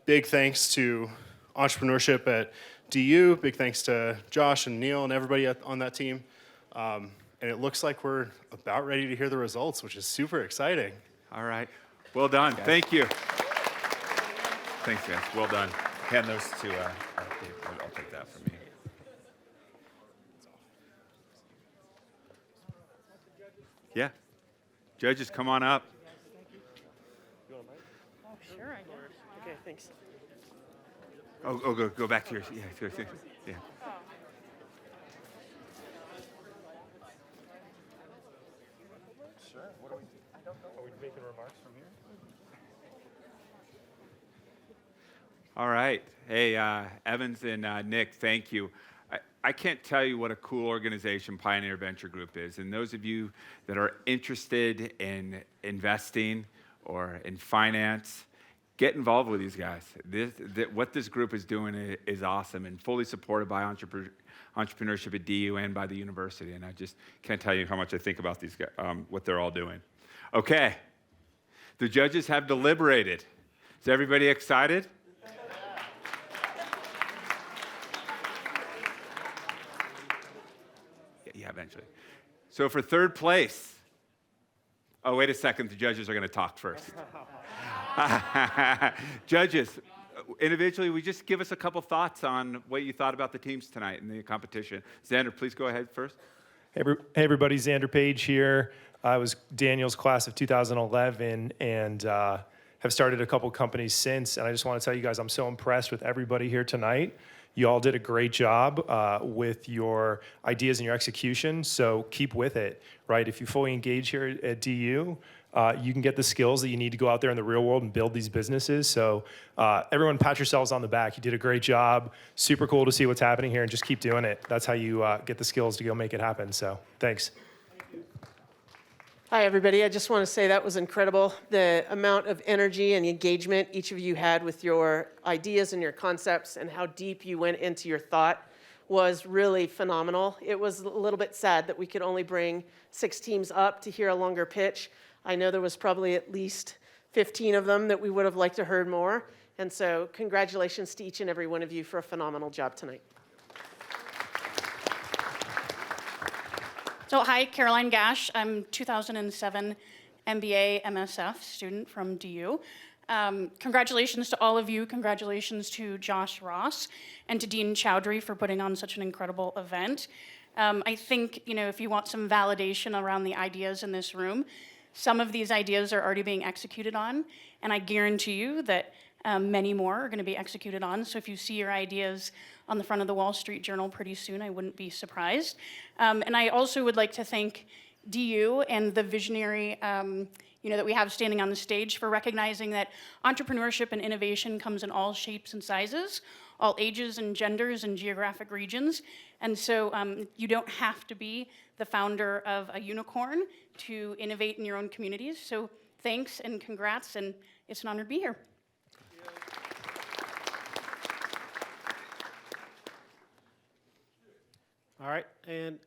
Big thanks to entrepreneurship at DU. Big thanks to Josh and Neil and everybody on that team. And it looks like we're about ready to hear the results, which is super exciting. All right. Well done. Thank you. Thanks, guys. Well done. Hand those to, I'll take that from me. Yeah. Judges, come on up. Oh, sure. Okay, thanks. Oh, go back to your, yeah. Sure. What are we, I don't know. Are we making remarks from here? All right. Hey, Evans and Nick, thank you. I can't tell you what a cool organization Pioneer Venture Group is. And those of you that are interested in investing or in finance, get involved with these guys. What this group is doing is awesome and fully supported by entrepreneurship at DU and by the university. And I just can't tell you how much I think about these guys, what they're all doing. Okay. The judges have deliberated. Is everybody excited? Yeah, eventually. So for third place, oh, wait a second, the judges are going to talk first. Judges, individually, we just give us a couple thoughts on what you thought about the teams tonight in the competition. Xander, please go ahead first. Hey everybody, Xander Page here. I was Daniel's class of 2011 and have started a couple companies since. And I just want to tell you guys, I'm so impressed with everybody here tonight. You all did a great job with your ideas and your execution, so keep with it, right? If you fully engage here at DU, you can get the skills that you need to go out there in the real world and build these businesses. So everyone pat yourselves on the back. You did a great job. Super cool to see what's happening here, and just keep doing it. That's how you get the skills to go make it happen. So thanks. Hi, everybody. I just want to say that was incredible. The amount of energy and engagement each of you had with your ideas and your concepts and how deep you went into your thought was really phenomenal. It was a little bit sad that we could only bring 6 teams up to hear a longer pitch. I know there was probably at least 15 of them that we would have liked to heard more. And so congratulations to each and every one of you for a phenomenal job tonight. So hi, Caroline Gash. I'm 2007 MBA MSF student from DU. Congratulations to all of you. Congratulations to Josh Ross and to Dean Chowdhury for putting on such an incredible event. I think, if you want some validation around the ideas in this room, some of these ideas are already being executed on, and I guarantee you that many more are going to be executed on. So if you see your ideas on the front of the Wall Street Journal pretty soon, I wouldn't be surprised. And I also would like to thank DU and the visionary that we have standing on the stage for recognizing that entrepreneurship and innovation comes in all shapes and sizes, all ages and genders and geographic regions. And so you don't have to be the founder of a unicorn to innovate in your own communities. So thanks and congrats, and it's an honor to be here. All right, and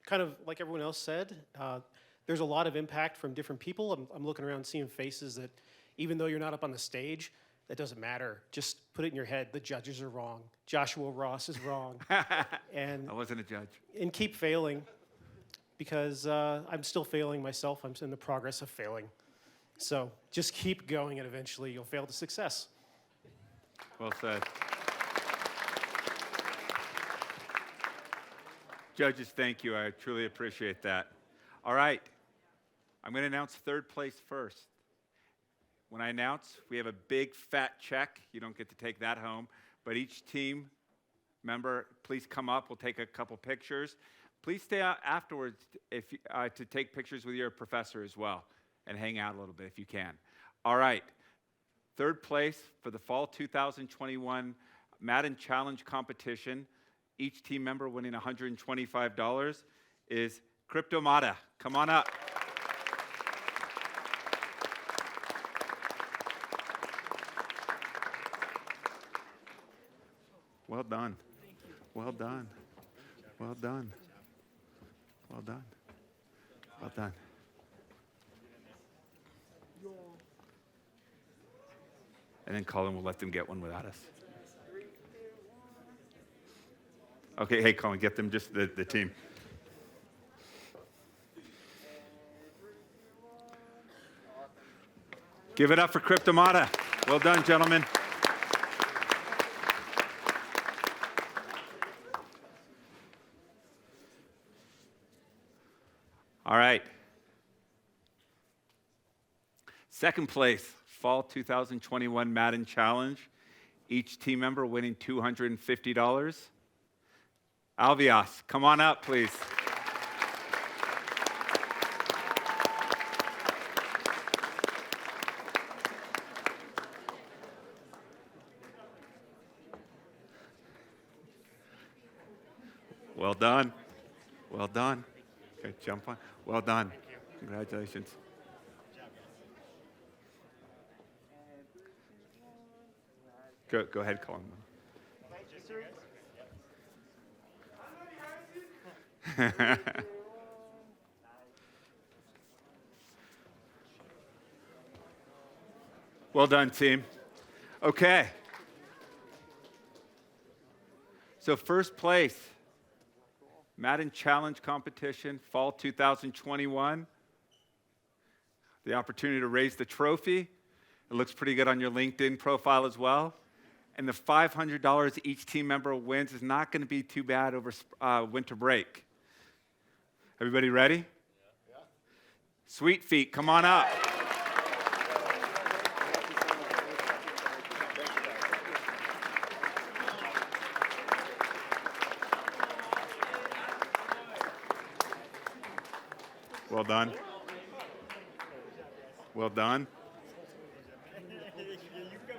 kind of like everyone else said, there's a lot of impact from different people. I'm looking around seeing faces that even though you're not up on the stage, that doesn't matter. Just put it in your head, the judges are wrong. Joshua Ross is wrong. And I wasn't a judge. And keep failing, because I'm still failing myself. I'm in the progress of failing. So just keep going, and eventually you'll fail to success. Well said. Judges, thank you. I truly appreciate that. All right. I'm going to announce third place first. When I announce, we have a big fat check. You don't get to take that home. But each team member, please come up. We'll take a couple pictures. Please stay out afterwards to take pictures with your professor as well and hang out a little bit if you can. All right. Third place for the Fall 2021 Madden Challenge competition, each team member winning $125, is Kryptomata. Come on up. Well done. Well done. Well done. Well done. Well done. And then Colin will let them get one without us. Okay, hey, Colin, get them just the team. Give it up for Kryptomata. Well done, gentlemen. All right. Second place, Fall 2021 Madden Challenge. Each team member winning $250. Alveos, come on up, please. Well done. Well done. Okay, jump on. Well done. Congratulations. Go ahead, Colin. Well done, team. Okay. So first place, Madden Challenge Competition, Fall 2021. The opportunity to raise the trophy. It looks pretty good on your LinkedIn profile as well. And the $500 each team member wins is not going to be too bad over winter break. Everybody ready? Yeah. Sweet Feet, come on up. Well done. Well done.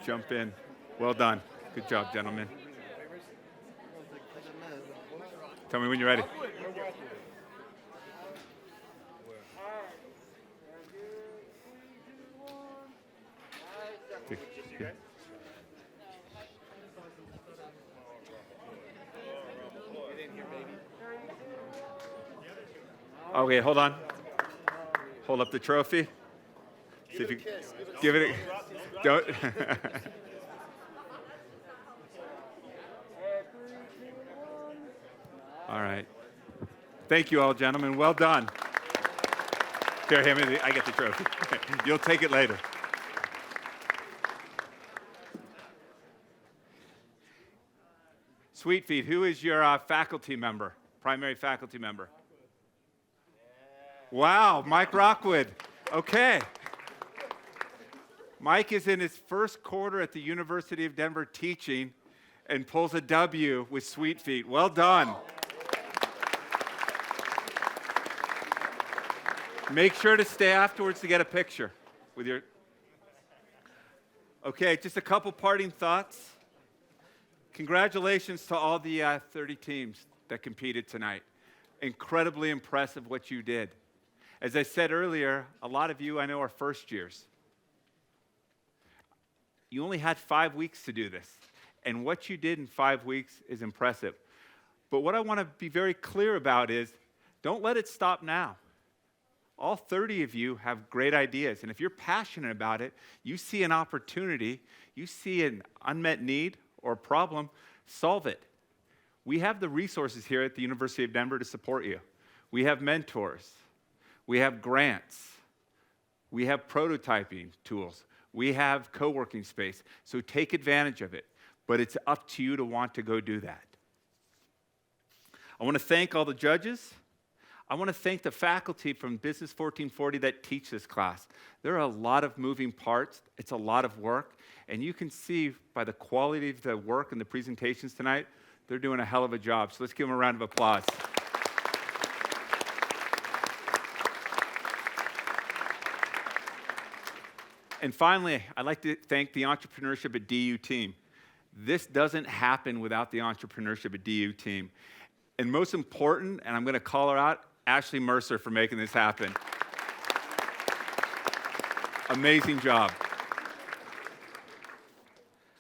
Jump in. Well done. Good job, gentlemen. Tell me when you're ready. Okay, hold on. Hold up the trophy. See if you give it a, don't. All right. Thank you all, gentlemen. Well done. Here, hand me I get the trophy. You'll take it later. Sweet Feet, who is your faculty member, primary faculty member? Wow, Mike Rockwood. Okay. Mike is in his first quarter at the University of Denver teaching and pulls a W with Sweet Feet. Well done. Make sure to stay afterwards to get a picture with your... Okay, just a couple parting thoughts. Congratulations to all the 30 teams that competed tonight. Incredibly impressive what you did. As I said earlier, a lot of you I know are first years. You only had 5 weeks to do this, and what you did in 5 weeks is impressive. But what I want to be very clear about is, don't let it stop now. All 30 of you have great ideas, and if you're passionate about it, you see an opportunity, you see an unmet need or a problem, solve it. We have the resources here at the University of Denver to support you. We have mentors. We have grants. We have prototyping tools. We have co-working space. So take advantage of it, but it's up to you to want to go do that. I want to thank all the judges. I want to thank the faculty from Business 1440 that teach this class. There are a lot of moving parts. It's a lot of work. And you can see by the quality of the work and the presentations tonight, they're doing a hell of a job. So let's give them a round of applause. And finally, I'd like to thank the Entrepreneurship at DU team. This doesn't happen without the Entrepreneurship at DU team. And most important, and I'm going to call her out, Ashley Mercer for making this happen. Amazing job.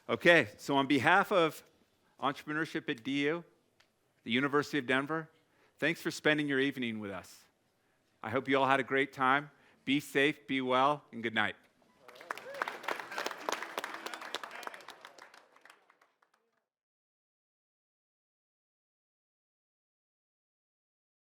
Okay, so on behalf of Entrepreneurship at DU, the University of Denver, thanks for spending your evening with us. I hope you all had a great time. Be safe, be well, and good night.